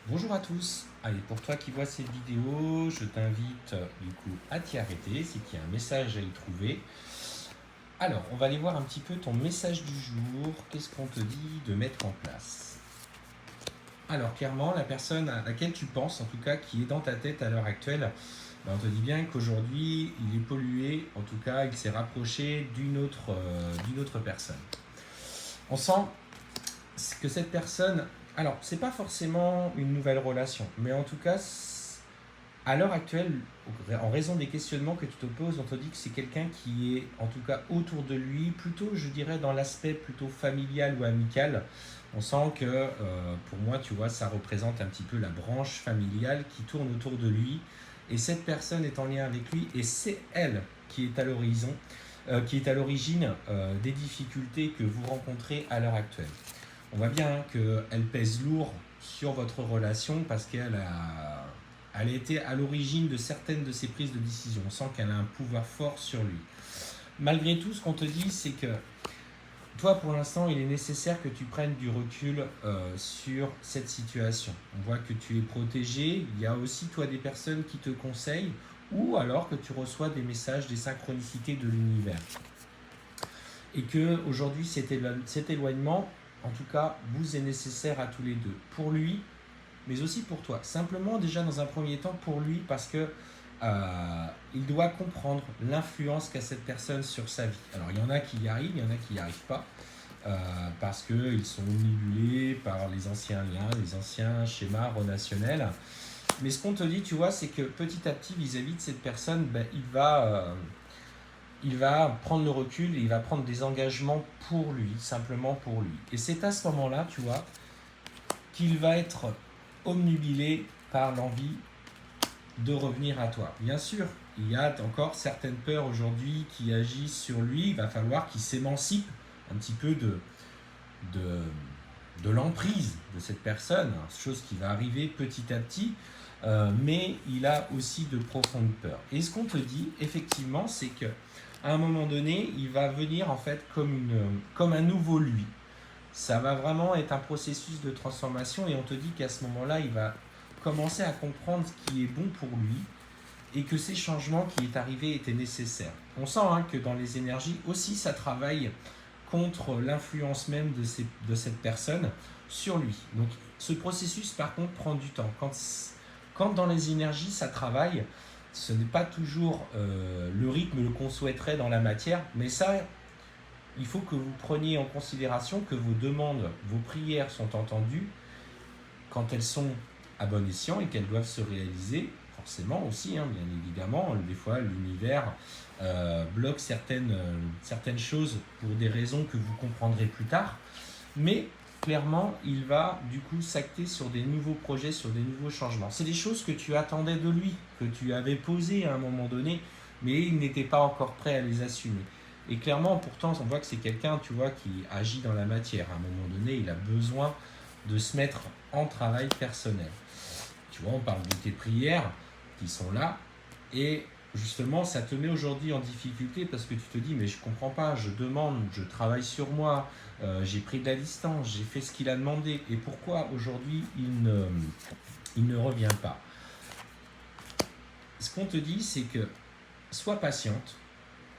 Bonjour à tous. Allez, pour toi qui vois cette vidéo, je t'invite du coup à t'y arrêter, c'est qu'il y a un message à y trouver. Alors, on va aller voir un petit peu ton message du jour. Qu'est-ce qu'on te dit de mettre en place? Alors, clairement, la personne à laquelle tu penses, en tout cas, qui est dans ta tête à l'heure actuelle, on te dit bien qu'aujourd'hui, il est pollué, en tout cas, il s'est rapproché d'une autre personne. On sent que cette personne, alors, c'est pas forcément une nouvelle relation, mais en tout cas, à l'heure actuelle, en raison des questionnements que tu te poses, on te dit que c'est quelqu'un qui est en tout cas autour de lui, plutôt je dirais dans l'aspect plutôt familial ou amical. On sent que pour moi, tu vois, ça représente un petit peu la branche familiale qui tourne autour de lui. Et cette personne est en lien avec lui et c'est elle qui est à l'horizon, qui est à l'origine des difficultés que vous rencontrez à l'heure actuelle. On voit bien qu'elle pèse lourd sur votre relation parce qu'elle a été à l'origine de certaines de ses prises de décision. On sent qu'elle a un pouvoir fort sur lui. Malgré tout, ce qu'on te dit, c'est que toi, pour l'instant, il est nécessaire que tu prennes du recul sur cette situation. On voit que tu es protégé. Il y a aussi, toi, des personnes qui te conseillent ou alors que tu reçois des messages, des synchronicités de l'univers. Et que aujourd'hui, cet éloignement, en tout cas, vous est nécessaire à tous les deux. Pour lui, mais aussi pour toi. Simplement, déjà dans un premier temps, pour lui, parce que il doit comprendre l'influence qu'a cette personne sur sa vie. Alors, il y en a qui y arrivent, il y en a qui n'y arrivent pas, parce qu'ils sont omnibulés par les anciens liens, les anciens schémas relationnels. Mais ce qu'on te dit, tu vois, c'est que petit à petit, vis-à-vis de cette personne, il va prendre le recul et il va prendre des engagements pour lui, simplement pour lui. Et c'est à ce moment-là, tu vois, qu'il va être omnubilé par l'envie de revenir à toi. Bien sûr, il y a encore certaines peurs aujourd'hui qui agissent sur lui. Il va falloir qu'il s'émancipe un petit peu de, de l'emprise de cette personne, chose qui va arriver petit à petit, mais il a aussi de profondes peurs. Et ce qu'on te dit, effectivement, c'est que à un moment donné, il va venir en fait comme un nouveau lui. Ça va vraiment être un processus de transformation et on te dit qu'à ce moment-là, il va commencer à comprendre ce qui est bon pour lui et que ces changements qui est arrivé étaient nécessaires. On sent que dans les énergies aussi, ça travaille contre l'influence même de cette personne sur lui. Donc ce processus, par contre, prend du temps. Quand dans les énergies, ça travaille, ce n'est pas toujours le rythme qu'on souhaiterait dans la matière, mais ça, il faut que vous preniez en considération que vos demandes, vos prières sont entendues quand elles sont à bon escient et qu'elles doivent se réaliser, forcément aussi, bien évidemment. Des fois, l'univers bloque certaines choses pour des raisons que vous comprendrez plus tard. Mais clairement, il va du coup s'acter sur des nouveaux projets, sur des nouveaux changements. C'est des choses que tu attendais de lui, que tu avais posées à un moment donné, mais il n'était pas encore prêt à les assumer. Et clairement, pourtant, on voit que c'est quelqu'un, tu vois, qui agit dans la matière. À un moment donné, il a besoin de se mettre en travail personnel. Tu vois, on parle de tes prières qui sont là, et justement, ça te met aujourd'hui en difficulté parce que tu te dis, mais je comprends pas, je demande, je travaille sur moi, j'ai pris de la distance, j'ai fait ce qu'il a demandé, et pourquoi aujourd'hui il ne revient pas? Ce qu'on te dit, c'est que sois patiente,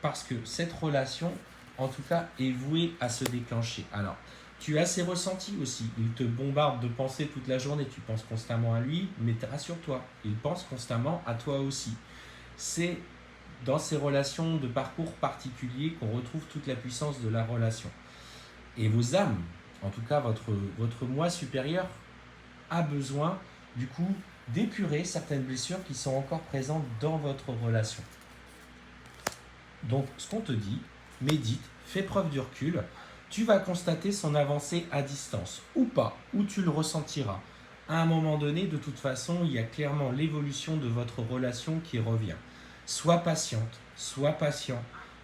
parce que cette relation, en tout cas, est vouée à se déclencher. Alors, tu as ses ressentis aussi. Il te bombarde de pensées toute la journée. Tu penses constamment à lui, mais rassure-toi, il pense constamment à toi aussi. C'est dans ces relations de parcours particuliers qu'on retrouve toute la puissance de la relation. Et vos âmes, en tout cas votre moi supérieur, a besoin du coup d'épurer certaines blessures qui sont encore présentes dans votre relation. Donc, ce qu'on te dit, médite, fais preuve du recul, tu vas constater son avancée à distance, ou pas, ou tu le ressentiras. À un moment donné, de toute façon, il y a clairement l'évolution de votre relation qui revient. Sois patiente, sois patient.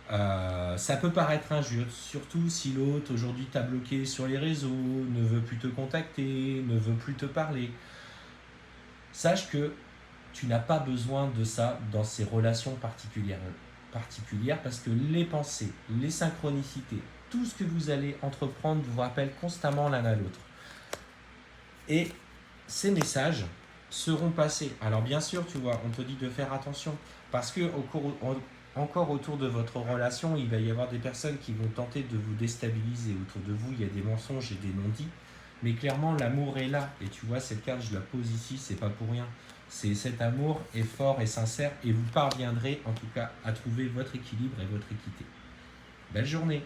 Ça peut paraître injuste, surtout si l'autre aujourd'hui t'a bloqué sur les réseaux, ne veut plus te contacter, ne veut plus te parler. Sache que tu n'as pas besoin de ça dans ces relations particulières parce que les pensées, les synchronicités, tout ce que vous allez entreprendre vous rappelle constamment l'un à l'autre. Et ces messages seront passés. Alors bien sûr, tu vois, on te dit de faire attention, parce que encore autour de votre relation, il va y avoir des personnes qui vont tenter de vous déstabiliser. Autour de vous, il y a des mensonges et des non-dits, mais clairement, l'amour est là. Et tu vois, cette carte, je la pose ici, c'est pas pour rien. Cet amour est fort et sincère, et vous parviendrez en tout cas à trouver votre équilibre et votre équité. Belle journée!